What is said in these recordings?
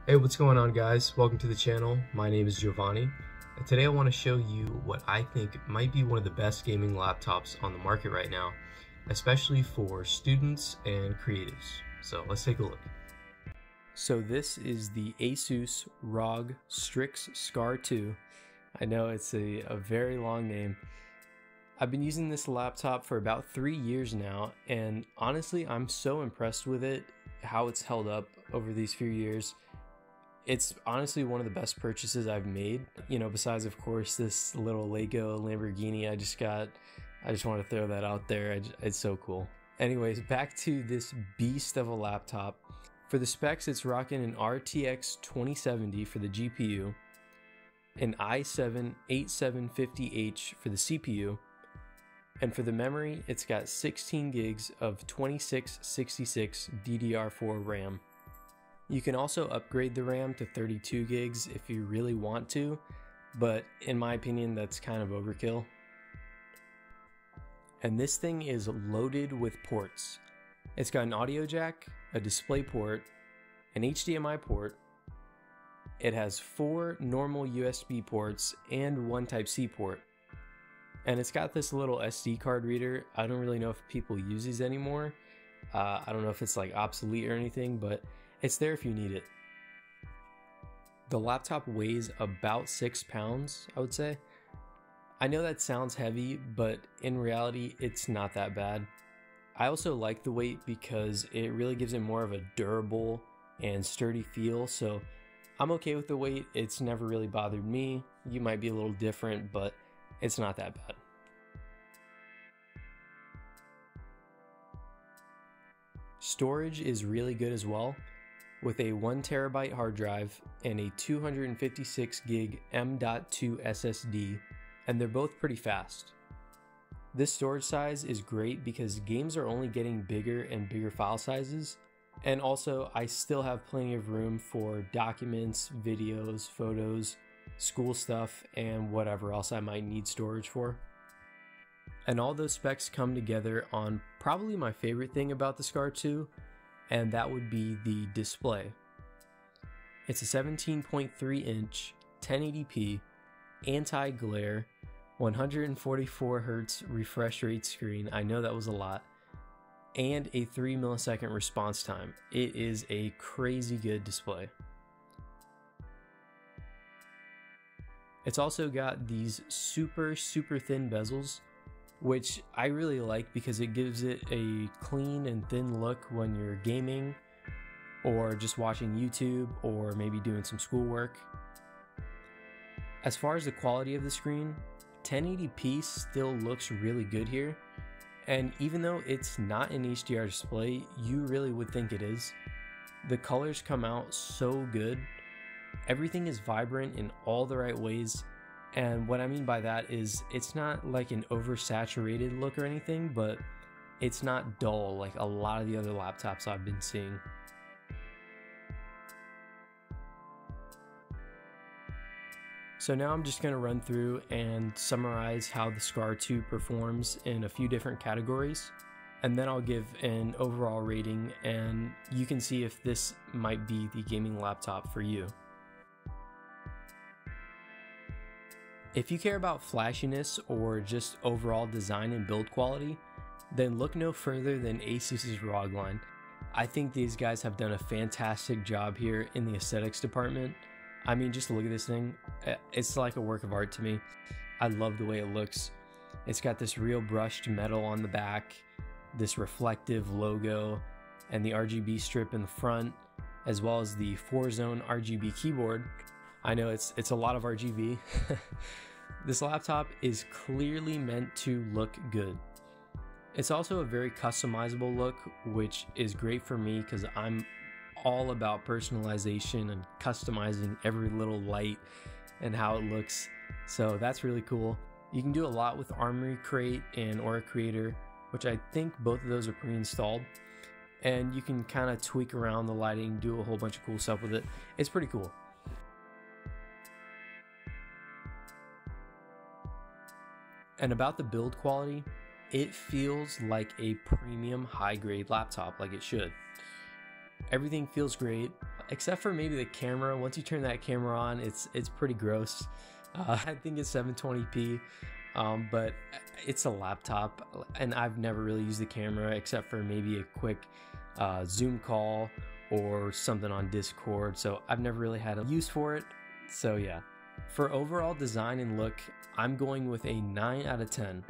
Hey, what's going on, guys? Welcome to the channel. My name is Giovanni, and today I want to show you what I think might be one of the best gaming laptops on the market right now, especially for students and creatives. So let's take a look. So this is the Asus ROG Strix Scar 2. I know it's a very long name. I've been using this laptop for about 3 years now, and honestly I'm so impressed with it, how it's held up over these few years. It's honestly one of the best purchases I've made, you know, besides of course this little Lego Lamborghini I just got. I just want to throw that out there. It's so cool. Anyways, back to this beast of a laptop. For the specs, it's rocking an RTX 2070 for the GPU, an i7-8750H for the CPU, and for the memory, it's got 16 gigs of 2666 DDR4 RAM. You can also upgrade the RAM to 32 gigs if you really want to, but in my opinion, that's kind of overkill. And this thing is loaded with ports. It's got an audio jack, a display port, an HDMI port. It has 4 normal USB ports and 1 Type-C port. And it's got this little SD card reader. I don't really know if people use these anymore. I don't know if it's like obsolete or anything, but it's there if you need it. The laptop weighs about 6 pounds, I would say. I know that sounds heavy, but in reality, it's not that bad. I also like the weight because it really gives it more of a durable and sturdy feel, so I'm okay with the weight. It's never really bothered me. You might be a little different, but it's not that bad. Storage is really good as well, with a 1TB hard drive and a 256 gig M.2 SSD, and they're both pretty fast. This storage size is great because games are only getting bigger and bigger file sizes, and also I still have plenty of room for documents, videos, photos, school stuff, and whatever else I might need storage for. And all those specs come together on probably my favorite thing about the Scar 2, and that would be the display. It's a 17.3 inch 1080p anti-glare 144 Hz refresh rate screen. I know that was a lot. And a 3 millisecond response time. It is a crazy good display. It's also got these super thin bezels, which I really like because it gives it a clean and thin look when you're gaming or just watching YouTube or maybe doing some schoolwork. As far as the quality of the screen, 1080p still looks really good here, and even though it's not an HDR display, you really would think it is. The colors come out so good. Everything is vibrant in all the right ways. And what I mean by that is it's not like an oversaturated look or anything, but it's not dull like a lot of the other laptops I've been seeing. So now I'm just going to run through and summarize how the Scar 2 performs in a few different categories, and then I'll give an overall rating and you can see if this might be the gaming laptop for you. If you care about flashiness or just overall design and build quality, then look no further than Asus's ROG line. I think these guys have done a fantastic job here in the aesthetics department. I mean, just look at this thing. It's like a work of art to me. I love the way it looks. It's got this real brushed metal on the back, this reflective logo, and the RGB strip in the front, as well as the 4-zone RGB keyboard. I know it's a lot of RGB. This laptop is clearly meant to look good. It's also a very customizable look, which is great for me because I'm all about personalization and customizing every little light and how it looks. So that's really cool. You can do a lot with Armory Crate and Aura Creator, which I think both of those are pre-installed. And you can kind of tweak around the lighting, do a whole bunch of cool stuff with it. It's pretty cool. And about the build quality, it feels like a premium high-grade laptop, like it should. Everything feels great. except for maybe the camera. Once you turn that camera on, it's pretty gross. I think it's 720p, but it's a laptop, and I've never really used the camera except for maybe a quick Zoom call or something on Discord, so I've never really had a use for it. So yeah, for overall design and look, I'm going with a 9 out of 10.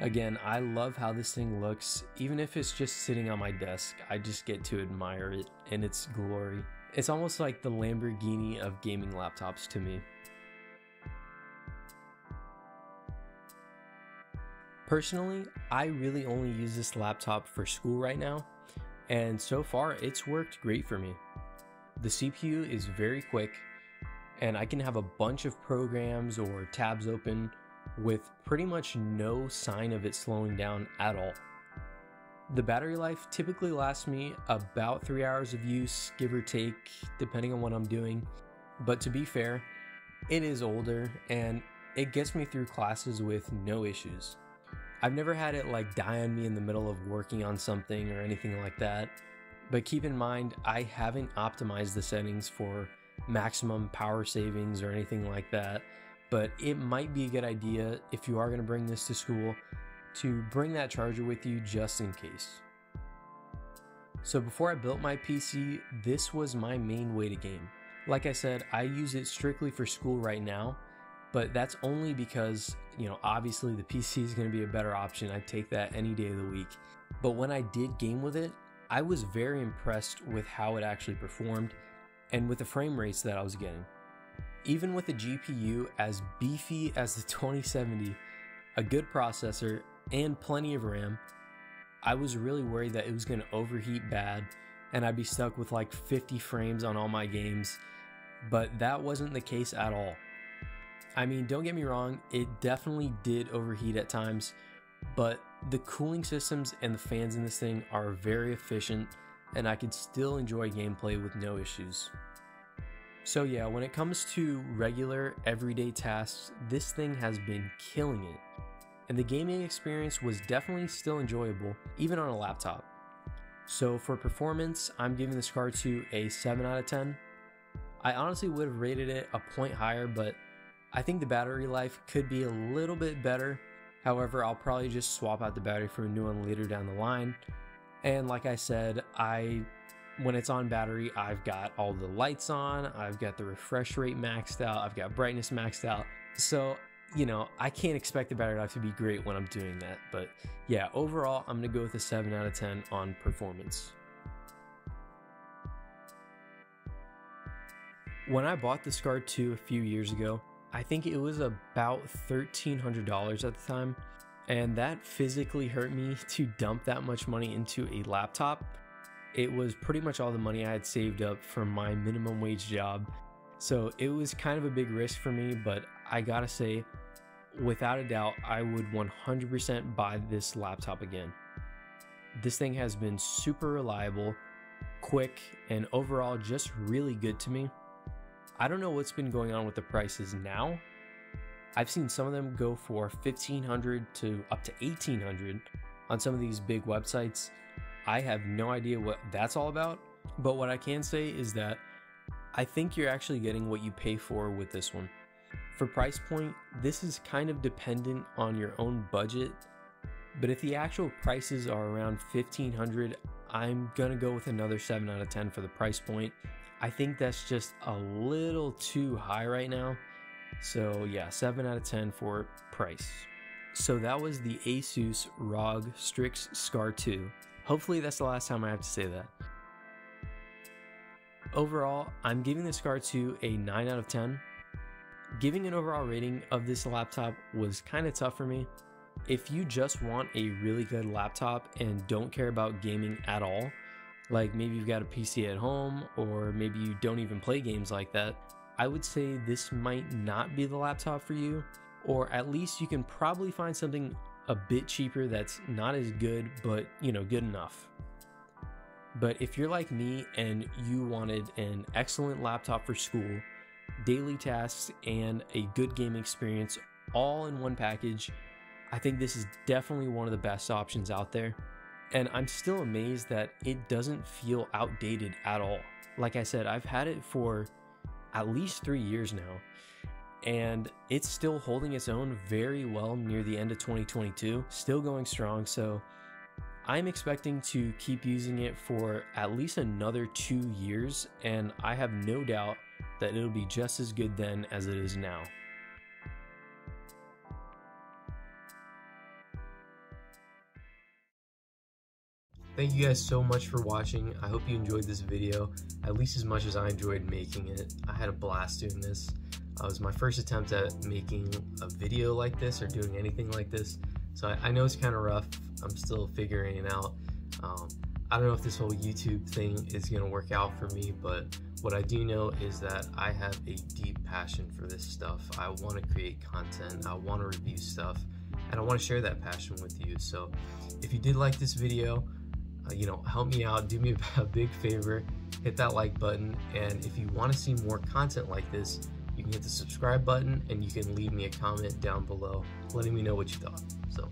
Again, I love how this thing looks. Even if it's just sitting on my desk, I just get to admire it in its glory. It's almost like the Lamborghini of gaming laptops to me. Personally, I really only use this laptop for school right now, and so far it's worked great for me. The CPU is very quick, and I can have a bunch of programs or tabs open with pretty much no sign of it slowing down at all. The battery life typically lasts me about 3 hours of use, give or take, depending on what I'm doing. But to be fair, it is older and it gets me through classes with no issues. I've never had it like die on me in the middle of working on something or anything like that. But keep in mind, I haven't optimized the settings for maximum power savings or anything like that. But it might be a good idea, if you are going to bring this to school, to bring that charger with you just in case. So before I built my PC, this was my main way to game. Like I said, I use it strictly for school right now, but that's only because, obviously the PC is going to be a better option. I'd take that any day of the week. But when I did game with it, I was very impressed with how it actually performed and with the frame rates that I was getting. Even with a GPU as beefy as the 2070, a good processor, and plenty of RAM, I was really worried that it was going to overheat bad and I'd be stuck with like 50 frames on all my games, but that wasn't the case at all. I mean, don't get me wrong, it definitely did overheat at times, but the cooling systems and the fans in this thing are very efficient and I could still enjoy gameplay with no issues. So yeah, when it comes to regular, everyday tasks, this thing has been killing it. And the gaming experience was definitely still enjoyable, even on a laptop. So for performance, I'm giving this card to a 7 out of 10. I honestly would have rated it a point higher, but I think the battery life could be a little bit better. However, I'll probably just swap out the battery for a new one later down the line. And like I said, when it's on battery, I've got all the lights on, I've got the refresh rate maxed out, I've got brightness maxed out. So, I can't expect the battery life to be great when I'm doing that. But yeah, overall, I'm going to go with a 7 out of 10 on performance. When I bought the SCAR 2 a few years ago, I think it was about $1,300 at the time. And that physically hurt me to dump that much money into a laptop. It was pretty much all the money I had saved up from my minimum wage job. So it was kind of a big risk for me, but I gotta say, without a doubt, I would 100% buy this laptop again. This thing has been super reliable, quick, and overall just really good to me. I don't know what's been going on with the prices now. I've seen some of them go for $1,500 to up to $1,800 on some of these big websites. I have no idea what that's all about, but what I can say is that I think you're actually getting what you pay for with this one. For price point, this is kind of dependent on your own budget, but if the actual prices are around $1,500, I'm gonna go with another 7 out of 10 for the price point. I think that's just a little too high right now. So yeah, 7 out of 10 for price. So that was the Asus ROG Strix SCAR 2. Hopefully that's the last time I have to say that. Overall, I'm giving the SCAR 2 a 9 out of 10. Giving an overall rating of this laptop was kind of tough for me. If you just want a really good laptop and don't care about gaming at all, like maybe you've got a PC at home or maybe you don't even play games like that, I would say this might not be the laptop for you, or at least you can probably find something a bit cheaper that's not as good, but good enough. But if you're like me and you wanted an excellent laptop for school, daily tasks, and a good game experience all in one package, I think this is definitely one of the best options out there. And I'm still amazed that it doesn't feel outdated at all. Like I said, I've had it for at least 3 years now, and it's still holding its own very well near the end of 2022, still going strong. So I'm expecting to keep using it for at least another 2 years, and I have no doubt that it'll be just as good then as it is now. Thank you guys so much for watching. I hope you enjoyed this video at least as much as I enjoyed making it. I had a blast doing this. It was my first attempt at making a video like this or doing anything like this, so I know it's kind of rough. I'm still figuring it out. I don't know if this whole YouTube thing is going to work out for me, but what I do know is that I have a deep passion for this stuff. I want to create content, I want to review stuff, and I want to share that passion with you. So if you did like this video, help me out, do me a big favor, hit that like button, and if you want to see more content like this, you can hit the subscribe button and you can leave me a comment down below letting me know what you thought. So